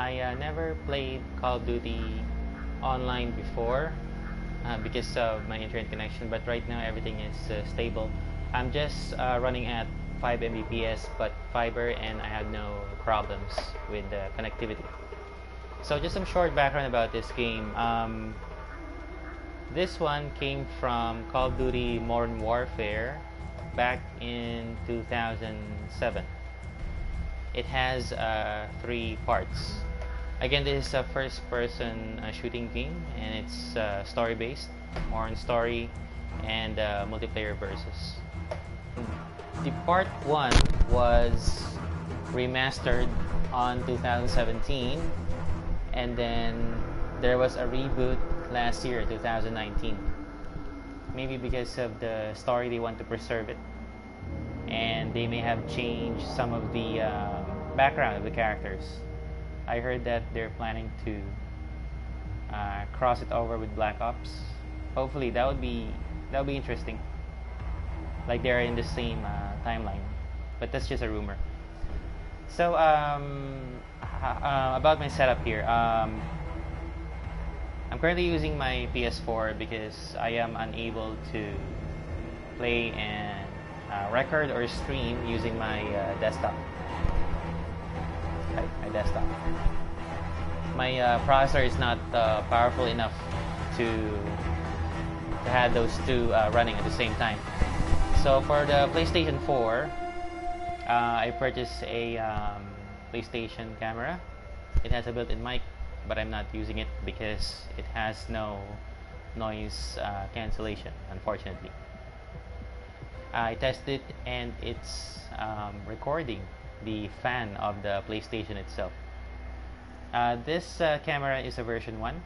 I never played Call of Duty online before because of my internet connection, but right now everything is stable. I'm just running at 5 Mbps but fiber, and I have no problems with the connectivity. So just some short background about this game. This one came from Call of Duty Modern Warfare back in 2007. It has 3 parts. Again, this is a first-person shooting game, and it's story-based, more on story and multiplayer versus. The part 1 was remastered on 2017, and then there was a reboot last year, 2019. Maybe because of the story, they want to preserve it, and they may have changed some of the background of the characters. I heard that they're planning to cross it over with Black Ops. Hopefully, that would be interesting. Like they're in the same timeline, but that's just a rumor. So about my setup here, I'm currently using my PS4 because I am unable to play and record or stream using my desktop. Right, my desktop. My processor is not powerful enough to have those two running at the same time. So for the PlayStation 4, I purchased a PlayStation camera. It has a built-in mic, but I'm not using it because it has no noise cancellation, unfortunately. I tested it, and it's recording the fan of the PlayStation itself. This camera is a version 1.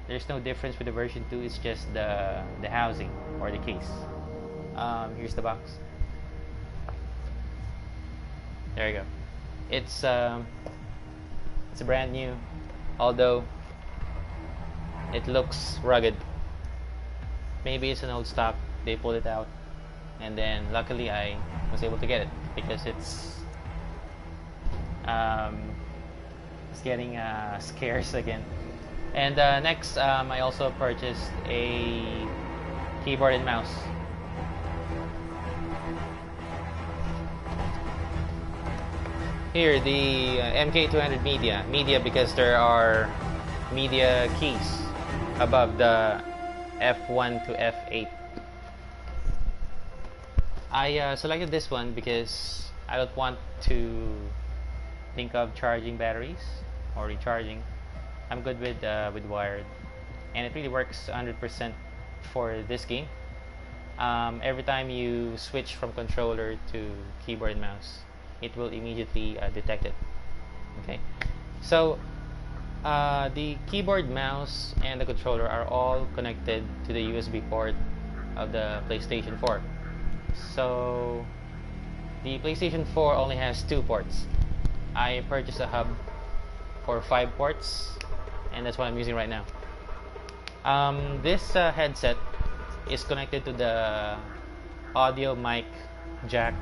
There's no difference with the version 2. It's just the housing or the case. Here's the box. There you go. It's brand new, although it looks rugged. Maybe it's an old stock. They pulled it out, and then luckily I was able to get it because it's getting scarce again. And next, I also purchased a keyboard and mouse. Here, the MK200 media because there are media keys above the F1 to F8. I selected this one because I don't want to think of charging batteries or recharging. I'm good with wired, and it really works 100% for this game. Every time you switch from controller to keyboard and mouse, it will immediately detect it. Okay, so the keyboard, mouse, and the controller are all connected to the USB port of the PlayStation 4. So the PlayStation 4 only has 2 ports. I purchased a hub for 5 ports, and that's what I'm using right now. This headset is connected to the audio mic jack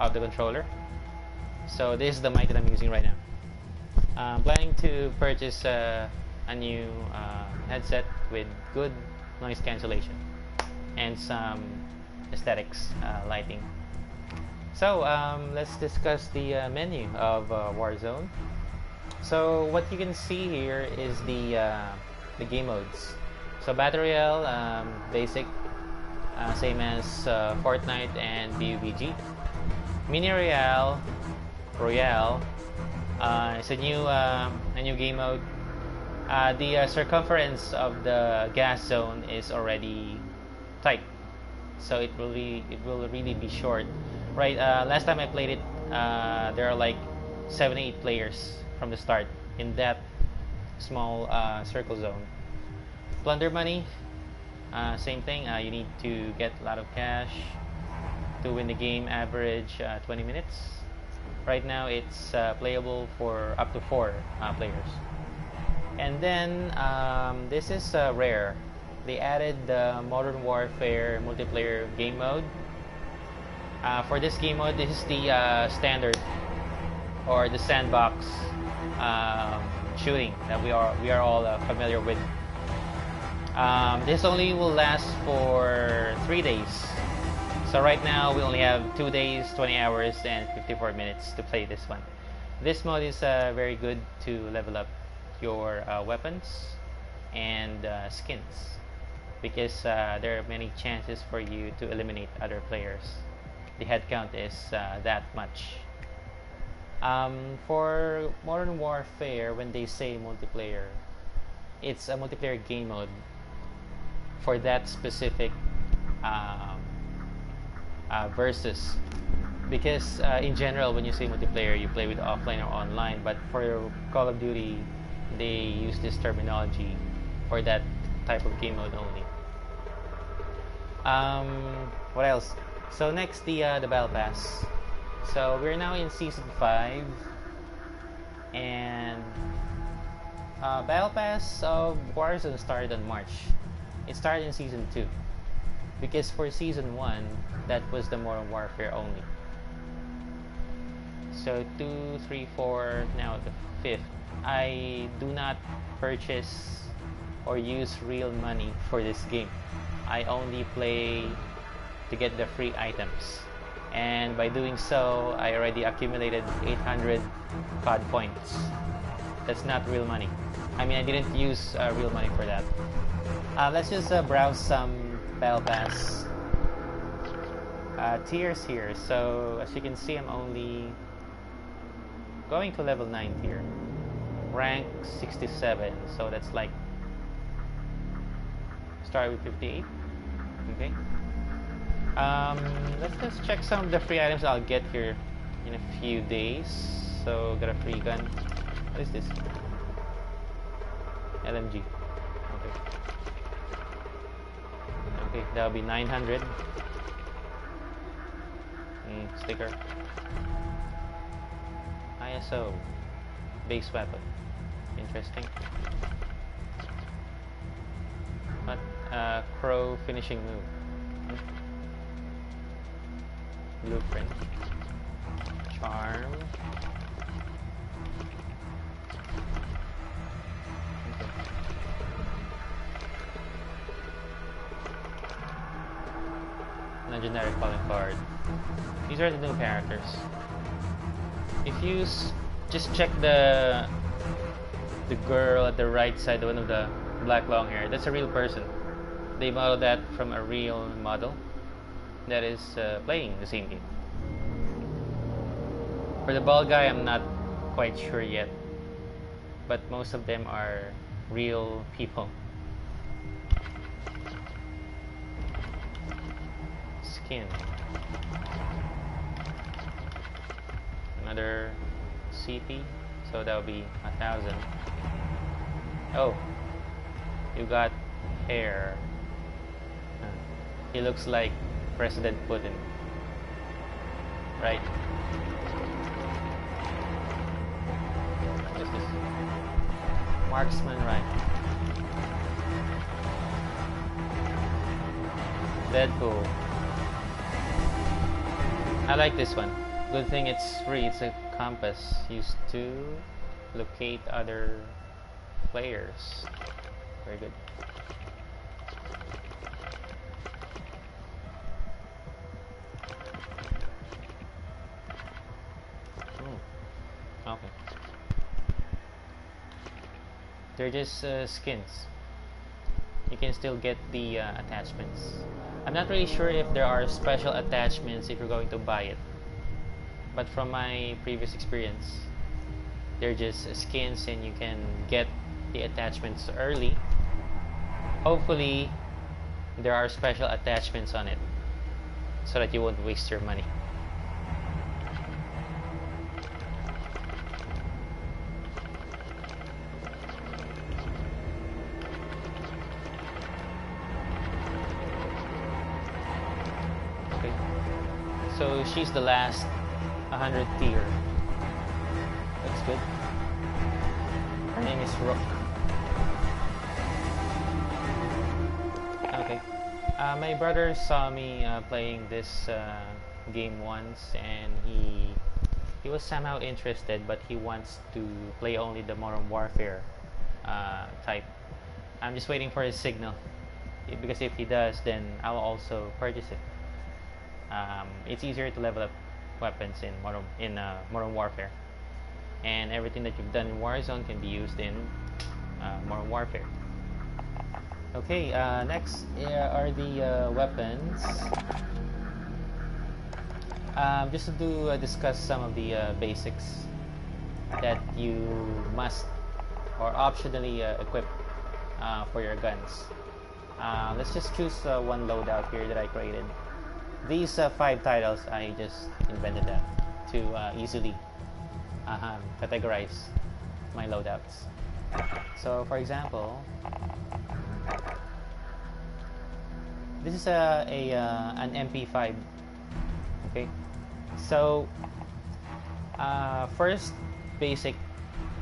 of the controller. So this is the mic that I'm using right now. I'm planning to purchase a new headset with good noise cancellation and some aesthetics lighting. So let's discuss the menu of Warzone. So what you can see here is the game modes. So Battle Royale, basic, same as Fortnite and PUBG. Mini Royale, it's a new game mode. The circumference of the gas zone is already tight, so it will really be short. Right, last time I played it, there are like 7-8 players from the start in that small circle zone. Plunder money, same thing. You need to get a lot of cash to win the game. Average 20 minutes. Right now it's playable for up to 4 players. And then this is rare. They added the Modern Warfare multiplayer game mode. For this game mode, this is the standard or the sandbox shooting that we are all familiar with. This only will last for 3 days. So right now we only have 2 days, 20 hours, and 54 minutes to play this one. This mode is very good to level up your weapons and skins, because there are many chances for you to eliminate other players. The head count is that much. For Modern Warfare, when they say multiplayer, it's a multiplayer game mode for that specific versus, because in general when you say multiplayer you play with offline or online, but for Call of Duty they use this terminology for that type of game mode only. What else? So next, the Battle Pass. So we're now in Season 5, and Battle Pass of Warzone started in March. It started in Season 2, because for Season 1 that was the Modern Warfare only. So 2, 3, 4, now the 5th. I do not purchase or use real money for this game. I only play to get the free items, and by doing so I already accumulated 800 COD points. That's not real money. I mean, I didn't use real money for that. Let's just browse some Battle Pass tiers here. So as you can see, I'm only going to level 9 tier, rank 67, so that's like start with 58. Okay. Let's just check some of the free items I'll get here in a few days. So got a free gun. What is this? LMG. Okay. Okay, that'll be 900. Sticker. ISO. Base weapon. Interesting. What? Crow finishing move. Blueprint. Charm. Okay. Legendary calling card. These are the new characters. If you just check the girl at the right side, the one with the black long hair, that's a real person. They modeled that from a real model that is playing the same game. For the bald guy, I'm not quite sure yet, but most of them are real people. Skin. Another CP, so that would be 1,000. Oh, you got hair. He looks like President Putin, right? What is this? Marksman rifle. Deadpool. I like this one. Good thing it's free. It's a compass used to locate other players. Very good. Okay. They're just skins. You can still get the attachments. I'm not really sure if there are special attachments if you're going to buy it, but from my previous experience, they're just skins and you can get the attachments early. Hopefully there are special attachments on it so that you won't waste your money. Okay, so she's the last 100 tier. That's good. Her name is Rook. Okay. My brother saw me playing this game once, and he he was somehow interested, but he wants to play only the Modern Warfare type. I'm just waiting for his signal, because if he does, then I'll also purchase it. It's easier to level up weapons in Modern Warfare, and everything that you've done in Warzone can be used in Modern Warfare. Okay, next are the weapons. Just to discuss some of the basics that you must or optionally equip for your guns. Let's just choose one loadout here that I created. These 5 titles, I just invented them to easily categorize my loadouts. So, for example, this is an MP5. Okay, so first basic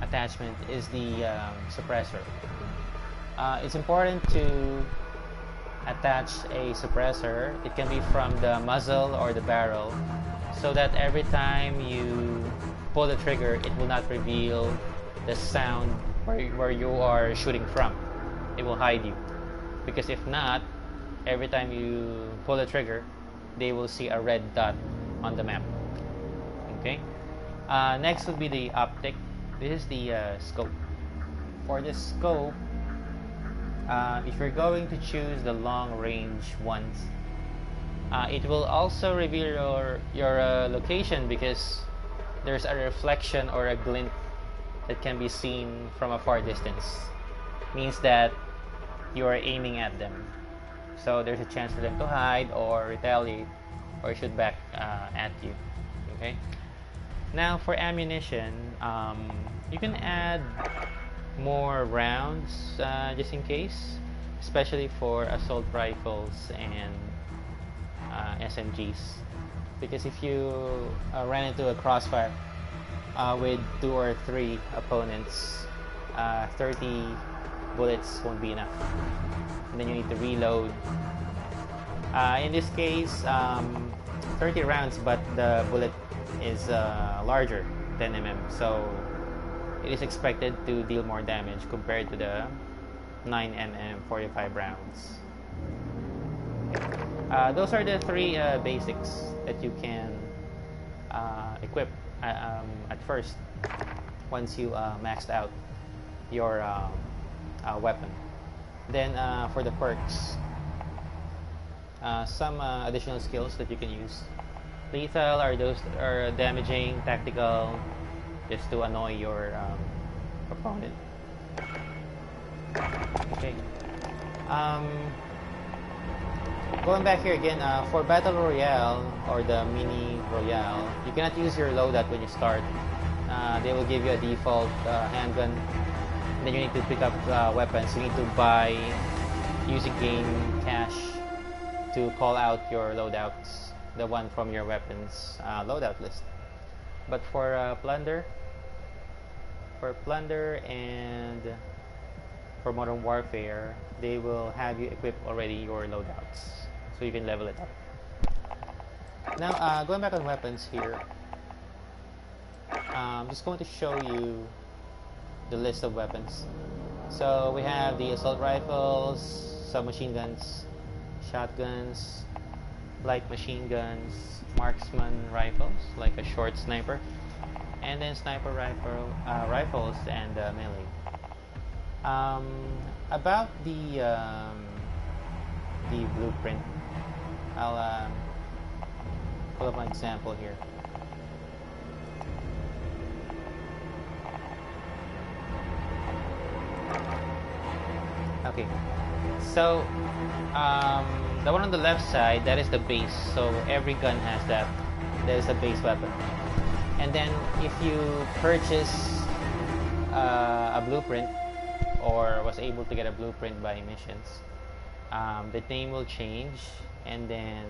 attachment is the suppressor. It's important to attach a suppressor. It can be from the muzzle or the barrel, so that every time you pull the trigger, it will not reveal the sound where you are shooting from. It will hide you, because if not, every time you pull the trigger, they will see a red dot on the map. Okay. Next would be the optic. This is the scope. For the scope, if you're going to choose the long range ones, it will also reveal your location, because there's a reflection or a glint that can be seen from a far distance. Means that you are aiming at them, so there's a chance for them to hide or retaliate or shoot back at you. Okay. Now for ammunition, you can add more rounds just in case, especially for assault rifles and SMGs, because if you ran into a crossfire with 2 or 3 opponents, 30 bullets won't be enough, and then you need to reload. In this case, 30 rounds, but the bullet is larger, 10 mm, so it is expected to deal more damage compared to the 9 mm 45 rounds. Those are the 3 basics that you can equip at first, once you maxed out your weapon. Then for the perks, some additional skills that you can use. Lethal are those that are damaging, tactical, just to annoy your opponent. Okay. Going back here again, for Battle Royale or the Mini Royale, you cannot use your loadout when you start. They will give you a default handgun, and then you need to pick up weapons. You need to buy using game cash to call out your loadouts, the one from your weapons loadout list. But for plunder and for Modern Warfare, they will have you equip already your loadouts, so you can level it up. Now, going back on weapons here, I'm just going to show you the list of weapons. So we have the assault rifles, submachine guns, shotguns, light machine guns, marksman rifles like a short sniper, and then sniper rifles and melee. About the blueprint, I'll pull up my example here. Okay, so the one on the left side, that is the base. So every gun has that. That is a base weapon. And then if you purchase a blueprint, or was able to get a blueprint by missions, the name will change. And then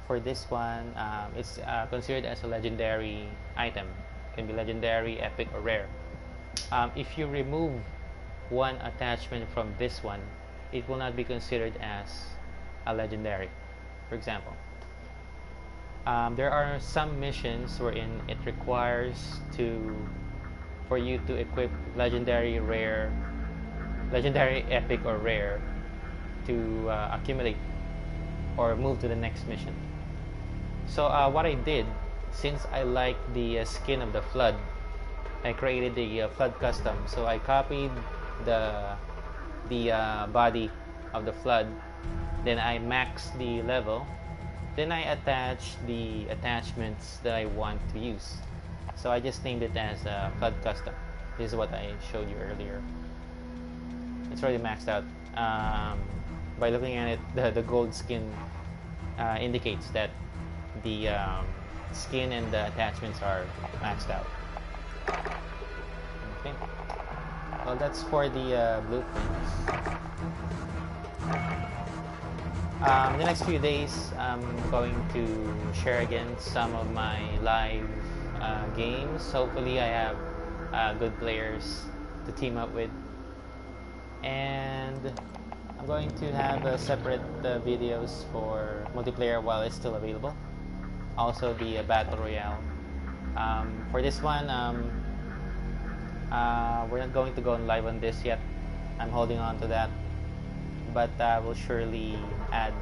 for this one, it's considered as a legendary item. It can be legendary, epic, or rare. If you remove one attachment from this one, it will not be considered as a legendary. For example, There are some missions wherein it requires for you to equip legendary, rare, legendary, epic, or rare to accumulate or move to the next mission. So what I did, since I like the skin of the Flood, I created the Flood custom. So I copied the body of the Flood, then I maxed the level, then I attached the attachments that I want to use. So I just named it as Flood custom. This is what I showed you earlier. It's already maxed out. By looking at it, the gold skin indicates that the skin and the attachments are maxed out. Okay. Well, that's for the blueprints. The next few days, I'm going to share again some of my live games. Hopefully, I have good players to team up with, and I'm going to have separate videos for multiplayer while it's still available. Also, the Battle Royale. For this one, we're not going to go live on this yet. I'm holding on to that, but I will surely add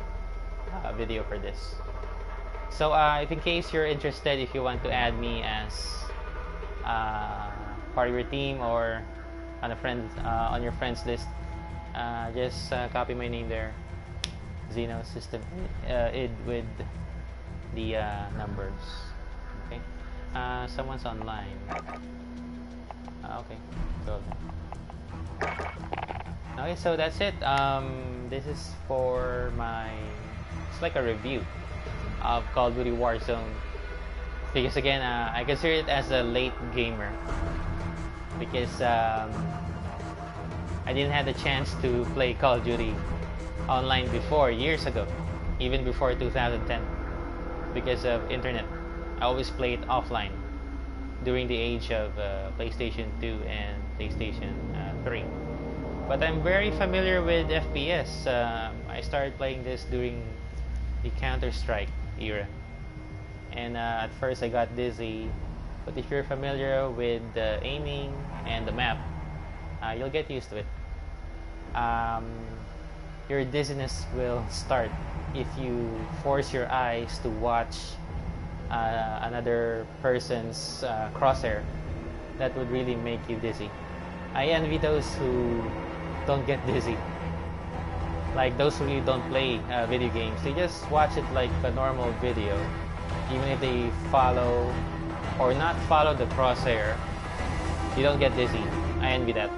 a video for this. So if in case you're interested, if you want to add me as part of your team or on a friend on your friends list, just copy my name there, XenoSystemId with the numbers. Okay. Someone's online. Okay. Go. Okay, so that's it. This is for it's like a review of Call of Duty Warzone. Because again, I consider it as a late gamer. Because I didn't have the chance to play Call of Duty online before, years ago. Even before 2010. Because of internet. I always played offline during the age of PlayStation 2 and PlayStation 3. But I'm very familiar with FPS. I started playing this during the Counter-Strike era. And at first I got dizzy. But if you're familiar with the aiming and the map, you'll get used to it. Your dizziness will start if you force your eyes to watch another person's crosshair. That would really make you dizzy. I envy those who don't get dizzy. Like those who really don't play video games. They just watch it like a normal video. Even if they follow or not follow the crosshair, you don't get dizzy. I envy that.